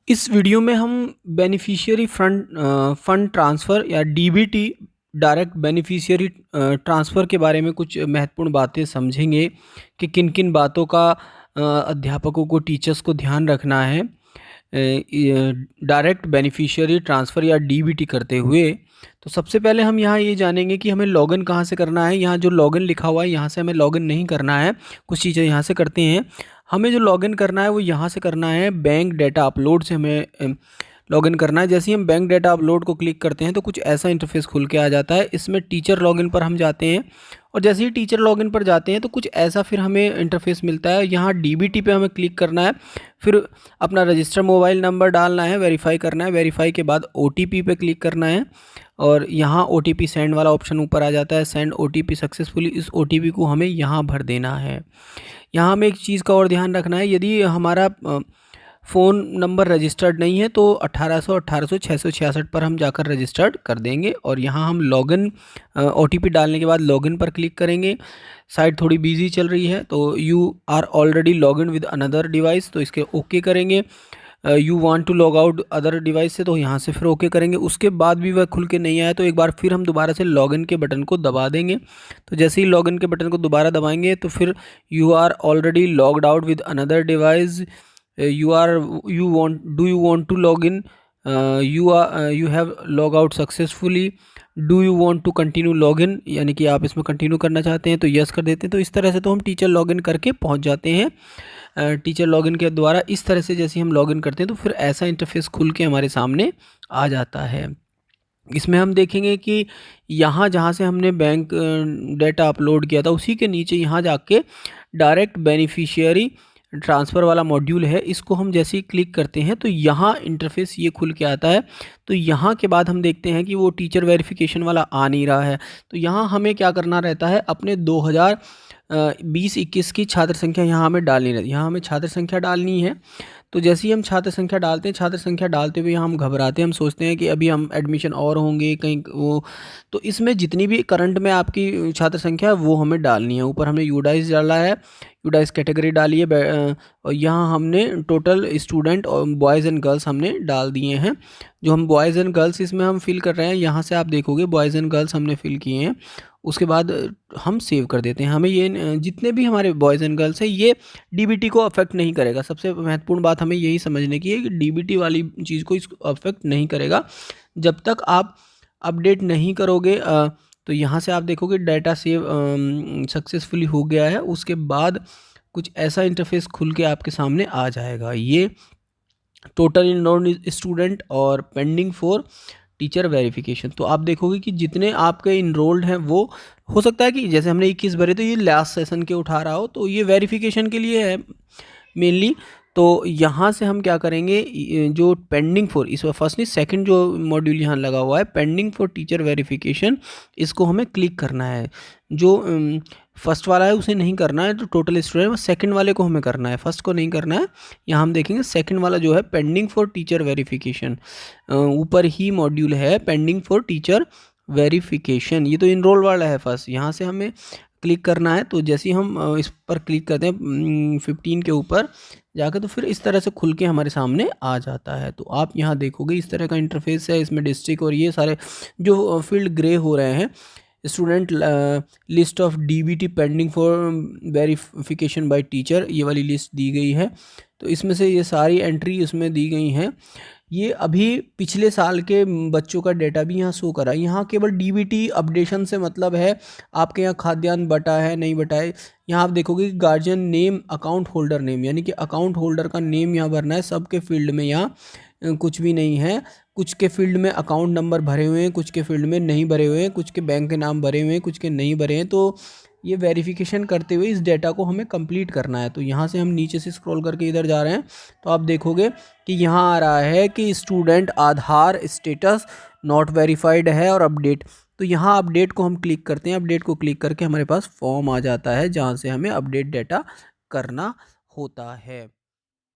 इस वीडियो में हम बेनिफिशियरी फंड ट्रांसफ़र या डीबीटी डायरेक्ट बेनिफिशियरी ट्रांसफ़र के बारे में कुछ महत्वपूर्ण बातें समझेंगे कि किन किन बातों का अध्यापकों को टीचर्स को ध्यान रखना है डायरेक्ट बेनिफिशियरी ट्रांसफ़र या डीबीटी करते हुए। तो सबसे पहले हम यहाँ ये जानेंगे कि हमें लॉगिन कहाँ से करना है। यहाँ जो लॉगिन लिखा हुआ है यहाँ से हमें लॉगिन नहीं करना है, कुछ चीज़ें यहाँ से करते हैं। हमें जो लॉगिन करना है वो यहाँ से करना है, बैंक डाटा अपलोड से हमें लॉगिन करना है। जैसे ही हम बैंक डाटा अपलोड को क्लिक करते हैं तो कुछ ऐसा इंटरफेस खुल के आ जाता है। इसमें टीचर लॉगिन पर हम जाते हैं और जैसे ही टीचर लॉगिन पर जाते हैं तो कुछ ऐसा फिर हमें इंटरफेस मिलता है। यहाँ डीबीटी पे हमें क्लिक करना है, फिर अपना रजिस्टर मोबाइल नंबर डालना है, वेरीफाई करना है, वेरीफाई के बाद ओटीपी पे क्लिक करना है और यहाँ ओटीपी सेंड वाला ऑप्शन ऊपर आ जाता है, सेंड ओटीपी सक्सेसफुली। इस ओटीपी को हमें यहाँ भर देना है। यहाँ हमें एक चीज़ का और ध्यान रखना है, यदि हमारा फ़ोन नंबर रजिस्टर्ड नहीं है तो 1800 पर हम जाकर रजिस्टर्ड कर देंगे और यहाँ हम लॉगिन ओटीपी डालने के बाद लॉगिन पर क्लिक करेंगे। साइट थोड़ी बिजी चल रही है तो you are already login with another device, तो इसके ओके करेंगे। You want to log out other device से, तो यहाँ से फिर ओके करेंगे। उसके बाद भी वह खुल के नहीं आया तो एक बार फिर हम दोबारा से लॉगिन के बटन को दबा देंगे। तो जैसे ही लॉगिन के बटन को दोबारा दबाएंगे तो फिर you are already logged out with another device, you want to log in, you have log out successfully, do you want to continue login, यानी कि आप इसमें कंटिन्यू करना चाहते हैं तो यस कर देते हैं। तो इस तरह से तो हम टीचर लॉगिन करके पहुंच जाते हैं। टीचर लॉगिन के द्वारा इस तरह से जैसे हम लॉगिन करते हैं तो फिर ऐसा इंटरफेस खुल के हमारे सामने आ जाता है। इसमें हम देखेंगे कि यहाँ जहाँ से हमने बैंक डेटा अपलोड किया था उसी के नीचे यहाँ जाके डायरेक्ट बेनिफिशियरी ट्रांसफ़र वाला मॉड्यूल है, इसको हम जैसे ही क्लिक करते हैं तो यहाँ इंटरफेस ये खुल के आता है। तो यहाँ के बाद हम देखते हैं कि वो टीचर वेरिफिकेशन वाला आ नहीं रहा है। तो यहाँ हमें क्या करना रहता है, अपने 2020-21 की छात्र संख्या यहाँ हमें डालनी रहती है। यहाँ हमें छात्र संख्या डालनी है। तो जैसे ही हम छात्र संख्या डालते हैं, छात्र संख्या डालते हुए हम घबराते हैं, हम सोचते हैं कि अभी हम एडमिशन और होंगे कहीं वो, तो इसमें जितनी भी करंट में आपकी छात्र संख्या है वो हमें डालनी है। ऊपर हमने यूडाइस डाला है, यूडाइस कैटेगरी डाली है और यहाँ हमने टोटल स्टूडेंट और बॉयज़ एंड गर्ल्स हमने डाल दिए हैं। जो हम बॉयज़ एंड गर्ल्स इसमें हम फिल कर रहे हैं, यहाँ से आप देखोगे बॉयज़ एंड गर्ल्स हमने फिल किए हैं। उसके बाद हम सेव कर देते हैं। हमें ये जितने भी हमारे बॉयज़ एंड गर्ल्स हैं ये डीबीटी को अफेक्ट नहीं करेगा। सबसे महत्वपूर्ण बात हमें यही समझने की है कि डीबीटी वाली चीज़ को इसको अफेक्ट नहीं करेगा जब तक आप अपडेट नहीं करोगे। तो यहाँ से आप देखोगे डाटा सेव सक्सेसफुली हो गया है। उसके बाद कुछ ऐसा इंटरफेस खुल के आपके सामने आ जाएगा। ये टोटल इनरोल्ड स्टूडेंट और पेंडिंग फॉर टीचर वेरिफिकेशन। तो आप देखोगे कि जितने आपके इनरोल्ड हैं वो हो सकता है कि जैसे हमने 21 भरे तो ये लास्ट सेशन के उठा रहा हो, तो ये वेरिफिकेशन के लिए है मेनली। तो यहाँ से हम क्या करेंगे, जो पेंडिंग फॉर, इस फर्स्ट नहीं सेकंड जो मॉड्यूल यहाँ लगा हुआ है पेंडिंग फॉर टीचर वेरिफिकेशन, इसको हमें क्लिक करना है। जो फर्स्ट वाला है उसे नहीं करना है, तो टोटल स्टूडेंट सेकंड वाले को हमें करना है, फर्स्ट को नहीं करना है। यहाँ हम देखेंगे सेकंड वाला जो है पेंडिंग फॉर टीचर वेरिफिकेशन, ऊपर ही मॉड्यूल है पेंडिंग फॉर टीचर वेरिफिकेशन। ये तो इनरोल वाला है फर्स्ट, यहाँ से हमें क्लिक करना है। तो जैसे ही हम इस पर क्लिक करते हैं 15 के ऊपर जाकर तो फिर इस तरह से खुल के हमारे सामने आ जाता है। तो आप यहाँ देखोगे इस तरह का इंटरफेस है। इसमें डिस्ट्रिक्ट और ये सारे जो फील्ड ग्रे हो रहे हैं, student list of DBT pending for verification bye teacher, ये वाली लिस्ट दी गई है। तो इसमें से ये सारी एंट्री उसमें दी गई हैं। ये अभी पिछले साल के बच्चों का डेटा भी यहाँ शो करा। यहाँ केवल डीबीटी अपडेशन से मतलब है, आपके यहाँ खाद्यान्न बटा है नहीं बटा है। यहाँ आप देखोगे कि guardian name, account holder name, यानी कि अकाउंट होल्डर का नेम यहाँ भरना है। सबके फील्ड में यहाँ कुछ भी नहीं है। कुछ के फील्ड में अकाउंट नंबर भरे हुए हैं, कुछ के फील्ड में नहीं भरे हुए हैं, कुछ के बैंक के नाम भरे हुए हैं, कुछ के नहीं भरे हैं। तो ये वेरिफिकेशन करते हुए इस डेटा को हमें कंप्लीट करना है। तो यहाँ से हम नीचे से स्क्रॉल करके इधर जा रहे हैं तो आप देखोगे कि यहाँ आ रहा है कि student Aadhaar status not verified है और अपडेट। तो यहाँ अपडेट को हम क्लिक करते हैं। अपडेट को क्लिक करके हमारे पास फॉर्म आ जाता है जहाँ से हमें अपडेट डेटा करना होता है।